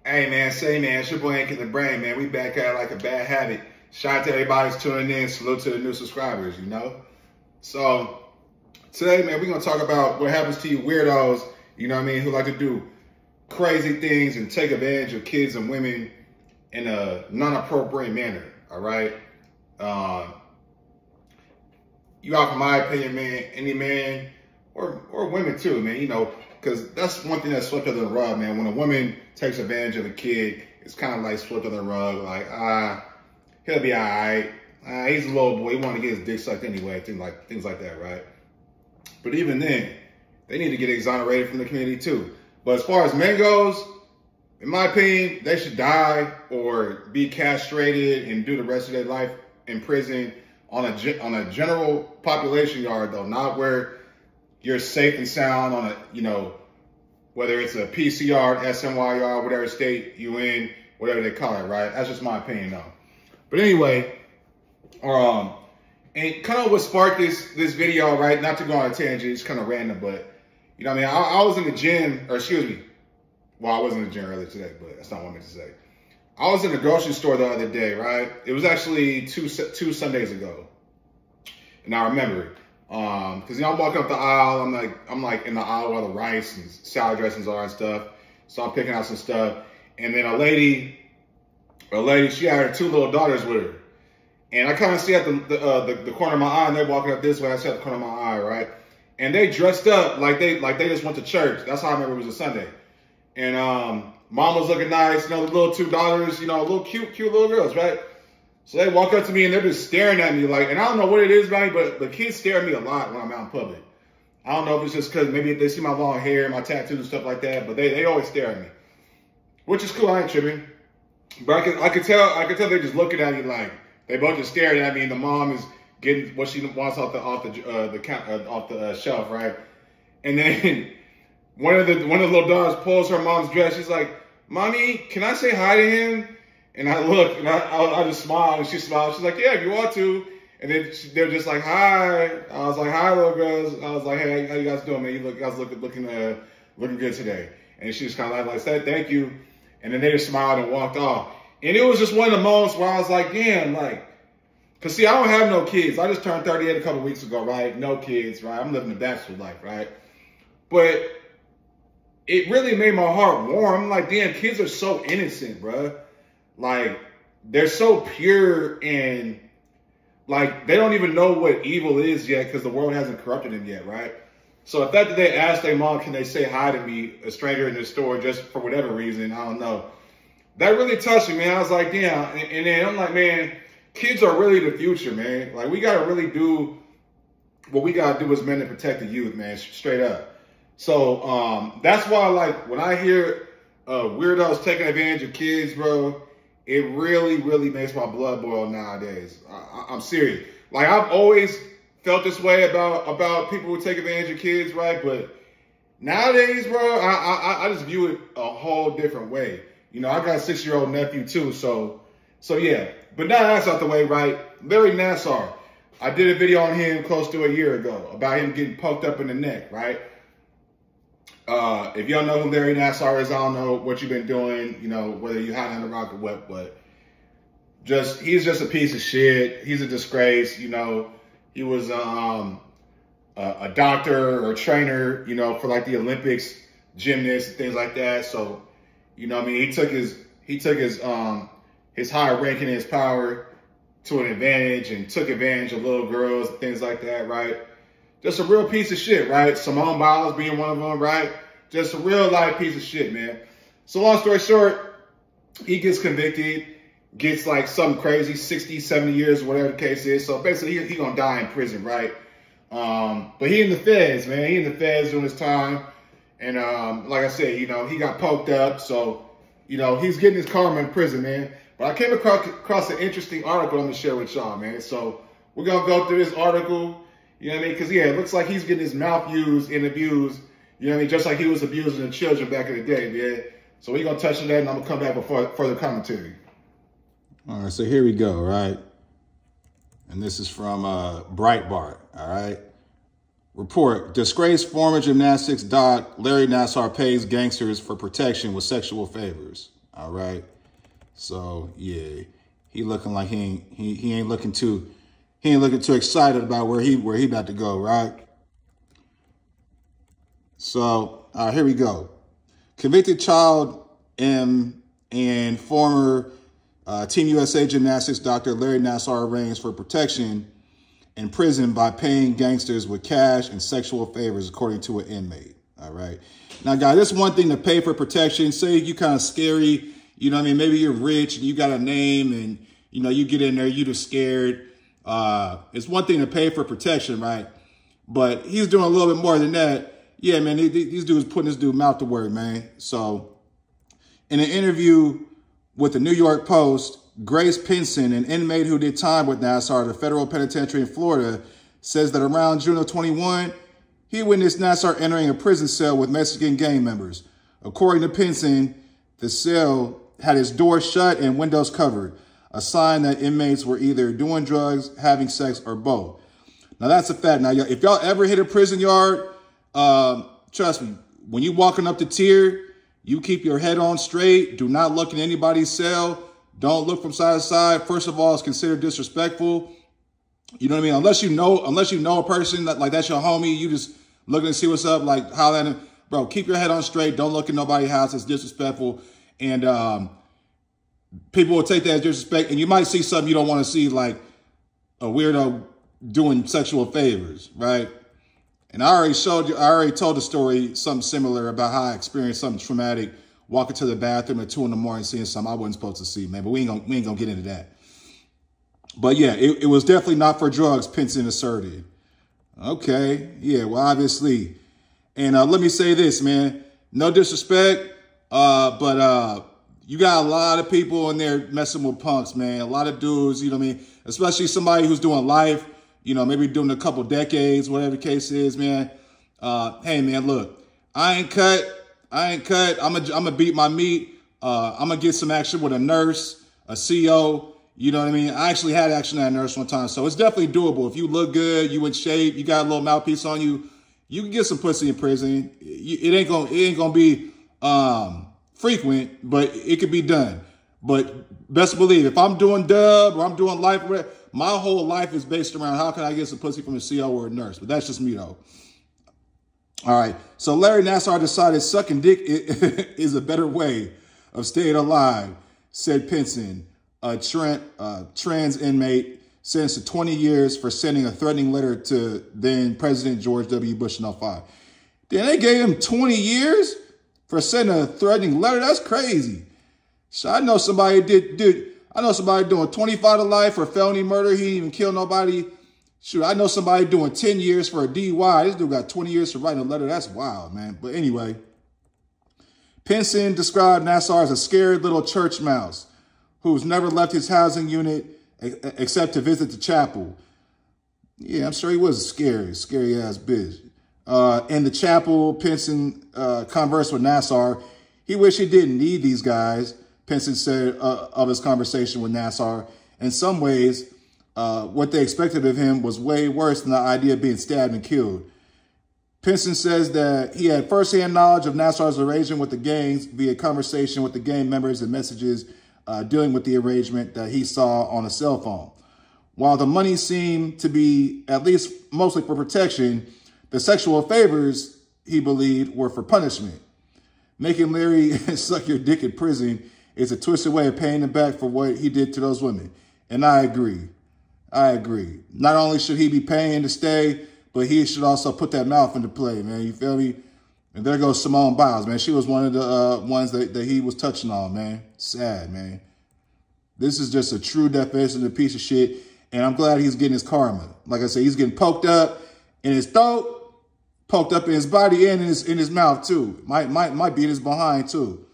Hey man, say man, it's your boy Ink in the Brain, man. We back at it like a bad habit. Shout out to everybody who's tuning in. Salute to the new subscribers, you know? So today, man, we're gonna talk about what happens to you weirdos, you know what I mean, who like to do crazy things and take advantage of kids and women in a non-appropriate manner, all right? You out, for my opinion, man, any man or women too, man, you know, because that's one thing that's swept under the rug, man. When a woman takes advantage of a kid, it's kind of like swept under the rug, like, he'll be all right. He's a little boy, he want to get his dick sucked anyway, things like that, right? But even then, they need to get exonerated from the community too. But as far as men goes, in my opinion, they should die or be castrated and do the rest of their life in prison on a general population yard, though, not where you're safe and sound on a, you know, whether it's a PC yard, SNY yard, whatever state you in, whatever they call it, right? That's just my opinion, though. But anyway, and kind of what sparked this video, right? Not to go on a tangent, it's kind of random, but you know what I mean? I was in the gym, or excuse me, well, I wasn't in the gym earlier today, but that's not what I meant to say. I was in the grocery store the other day, right? It was actually two Sundays ago, and I remember it. Cause you know, I'm walking up the aisle, I'm like in the aisle where the rice and salad dressings are and stuff. So I'm picking out some stuff. And then a lady, she had her two little daughters with her. And I kind of see at the corner of my eye, and they're walking up this way, I see at the corner of my eye, right? And they dressed up like they just went to church. That's how I remember it was a Sunday. And mom was looking nice, you know, the little two daughters, you know, little cute little girls, right? So they walk up to me and they're just staring at me like, and I don't know what it is about me, but the kids stare at me a lot when I'm out in public. I don't know if it's just because maybe they see my long hair, my tattoos and stuff like that, but they always stare at me, which is cool. I ain't tripping, but I could tell they're just looking at me like they both just staring at me, and the mom is getting what she wants off the shelf, right? And then one of the little daughters pulls her mom's dress. She's like, "Mommy, can I say hi to him?" And I look, and I just smile, and she smiles. She's like, "Yeah, if you want to." And then they're just like, "Hi." I was like, "Hi, little girls." I was like, "Hey, how you guys doing, man? You guys looking good today." And she was kind of like, said, "Thank you." And then they just smiled and walked off. And it was just one of the moments where I was like, damn, like, cause see, I don't have no kids. I just turned 38 a couple weeks ago, right? No kids, right? I'm living the bachelor life, right? But it really made my heart warm. I'm like, damn, kids are so innocent, bruh. Like, they're so pure, and like, they don't even know what evil is yet because the world hasn't corrupted them yet, right? So the fact that they asked their mom, can they say hi to me, a stranger in the store, just for whatever reason, I don't know. That really touched me, man. I was like, damn. And then I'm like, man, kids are really the future, man. Like, we got to really do what we got to do as men to protect the youth, man, straight up. So that's why, like, when I hear weirdos taking advantage of kids, bro, it really, really makes my blood boil nowadays. I'm serious. Like, I've always felt this way about people who take advantage of kids, right? But nowadays, bro, I just view it a whole different way. You know, I got a 6-year-old nephew too, so yeah. But now that's out the way, right? Larry Nassar. I did a video on him close to a year ago about him getting poked up in the neck, right? If you don't know who Larry Nassar is, I don't know what you've been doing, you know, whether you hide on the rock or what, but he's just a piece of shit. He's a disgrace, you know. He was a doctor or a trainer, you know, for like the Olympics, gymnasts and things like that. So, you know what I mean? He took his high ranking and his power to an advantage and took advantage of little girls and things like that, right? Just a real piece of shit, right? Simone Biles being one of them, right? Just a real life piece of shit, man. So long story short, he gets convicted, gets like something crazy, 60, 70 years, whatever the case is. So basically, he gonna die in prison, right? But he in the feds, man. He in the feds doing his time. And like I said, you know, he got poked up. So, you know, he's getting his karma in prison, man. But I came across an interesting article I'm gonna share with y'all, man. So we're gonna go through this article. You know what I mean? Because, yeah, it looks like he's getting his mouth used and abused, you know what I mean? Just like he was abusing the children back in the day, man. So we're going to touch on that, and I'm going to come back with further commentary. All right, so here we go, right? And this is from Breitbart, all right? Report, disgraced former gymnastics doc Larry Nassar pays gangsters for protection with sexual favors, All right. So yeah, he looking like he ain't looking too excited about where he about to go, right? So here we go. Convicted child M and former Team USA gymnastics Dr. Larry Nassar arranged for protection in prison by paying gangsters with cash and sexual favors, according to an inmate. All right. Now, guys, it's one thing to pay for protection. Say you kind of scary, you know what I mean? Maybe you're rich and you got a name and, you know, you get in there, you just scared. It's one thing to pay for protection, right? But he's doing a little bit more than that. Yeah, man, these dudes putting this dude mouth to word, man. So in an interview with the New York Post, Grace Pinson, an inmate who did time with Nassar at a federal penitentiary in Florida, says that around June of 21, he witnessed Nassar entering a prison cell with Mexican gang members. According to Pinson, the cell had its door shut and windows covered, a sign that inmates were either doing drugs, having sex, or both. Now, that's a fact. Now, if y'all ever hit a prison yard, trust me, when you walking up the tier, you keep your head on straight. Do not look in anybody's cell. Don't look from side to side. First of all, it's considered disrespectful. You know what I mean? Unless you know a person that like that's your homie, you just looking to see what's up, like holler at him. Bro, keep your head on straight. Don't look in nobody's house. It's disrespectful. And people will take that as disrespect. And you might see something you don't want to see, like a weirdo doing sexual favors, right? And I already told the story, something similar about how I experienced something traumatic, walking to the bathroom at 2 in the morning, seeing something I wasn't supposed to see, man. But we ain't gonna get into that. But yeah, it was definitely not for drugs, Pinson asserted. Okay, yeah, well, obviously. And let me say this, man. No disrespect, but you got a lot of people in there messing with punks, man. A lot of dudes, you know what I mean? Especially somebody who's doing life, you know, maybe doing a couple decades, whatever the case is, man. Hey, man, look, I ain't cut. I'm gonna beat my meat. I'm gonna get some action with a nurse, a CO. You know what I mean? I actually had action at a nurse one time, so it's definitely doable. If you look good, you in shape, you got a little mouthpiece on you, you can get some pussy in prison. It ain't gonna be frequent, but it could be done. But best believe, if I'm doing dub or I'm doing life, my whole life is based around how can I get some pussy from a CO or a nurse. But that's just me, though. All right. So Larry Nassar decided sucking dick is a better way of staying alive, said Pinson, a trans inmate sentenced to 20 years for sending a threatening letter to then President George W. Bush in 2005. Then they gave him 20 years for sending a threatening letter? That's crazy. So I know somebody I know somebody doing 25 to life for felony murder. He didn't even kill nobody. Shoot, I know somebody doing 10 years for a DUI. This dude got 20 years for writing a letter. That's wild, man. But anyway, Pinson described Nassar as a scared little church mouse who's never left his housing unit except to visit the chapel. Yeah, I'm sure he was a scary ass bitch. In the chapel, Pinson conversed with Nassar. He wished he didn't need these guys, Pinson said of his conversation with Nassar. In some ways, what they expected of him was way worse than the idea of being stabbed and killed. Pinson says that he had firsthand knowledge of Nassar's arrangement with the gangs via conversation with the gang members and messages dealing with the arrangement that he saw on a cell phone. While the money seemed to be at least mostly for protection, the sexual favors, he believed, were for punishment. Making Larry suck your dick in prison is a twisted way of paying him back for what he did to those women. And I agree. I agree. Not only should he be paying to stay, but he should also put that mouth into play, man. You feel me? And there goes Simone Biles, man. She was one of the ones that he was touching on, man. Sad, man. This is just a true definition of a piece of shit. And I'm glad he's getting his karma. Like I said, he's getting poked up in his throat, poked up in his body and in his mouth, too. Might be in his behind, too.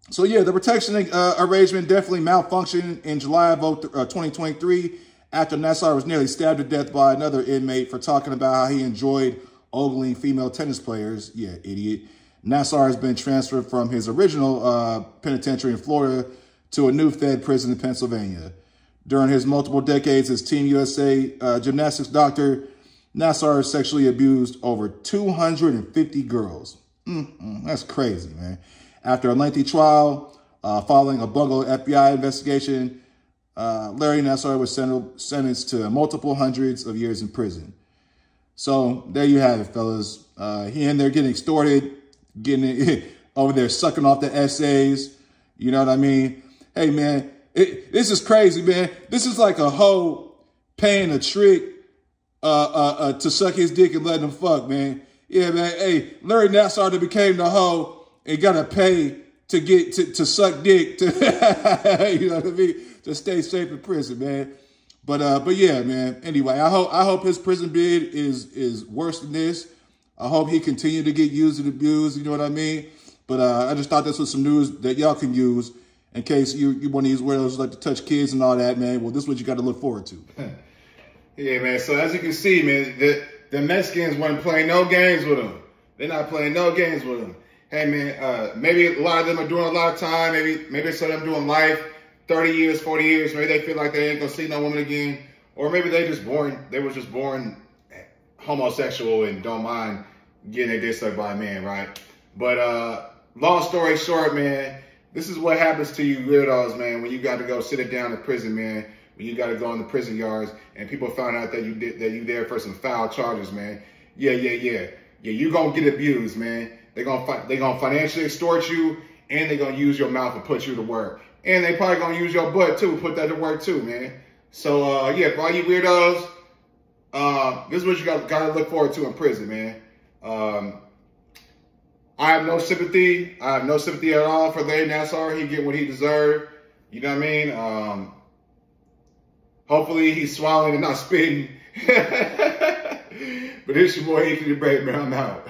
So, yeah, the protection arrangement definitely malfunctioned in July of 2023 after Nassar was nearly stabbed to death by another inmate for talking about how he enjoyed ogling female tennis players. Yeah, idiot. Nassar has been transferred from his original penitentiary in Florida to a new Fed prison in Pennsylvania. During his multiple decades as Team USA gymnastics doctor, Nassar sexually abused over 250 girls. That's crazy, man. After a lengthy trial, Following a bungled FBI investigation, Larry Nassar was sentenced to multiple hundreds of years in prison. So there you have it, fellas. He in there getting extorted, getting it, over there sucking off the essays. You know what I mean? Hey, man, this is crazy, man. This is like a hoe paying a trick to suck his dick and let him fuck, man. Yeah, man. Hey, Larry Nassar that became the hoe and got to pay to get to suck dick, to you know what I mean, to stay safe in prison, man. But yeah, man. Anyway, I hope his prison bid is worse than this. I hope he continue to get used and abused. You know what I mean? But I just thought this was some news that y'all can use in case you one of these weirdos who like to touch kids and all that, man. Well, this is what you got to look forward to. Yeah, man. So as you can see, man, the Mexicans weren't playing no games with him. They're not playing no games with him. Hey, man, maybe a lot of them are doing a lot of time. Maybe some of them doing life, 30 years, 40 years. Maybe they feel like they ain't going to see no woman again. Or maybe they were just born homosexual and don't mind getting their dick sucked by a man, right? But long story short, man, this is what happens to you weirdos, man, when you got to go sit it down in prison, man. When you got to go in the prison yards and people found out that you there for some foul charges, man. Yeah, you gonna get abused, man. They gonna financially extort you, and they gonna use your mouth and put you to work. And they probably gonna use your butt too, put that to work too, man. So yeah, for all you weirdos, this is what you gotta look forward to in prison, man. I have no sympathy. I have no sympathy at all for Larry Nassar. He get what he deserved. You know what I mean? Hopefully he's swallowing and not spitting. But it's your boy, Ethan the Brave, man. I'm out.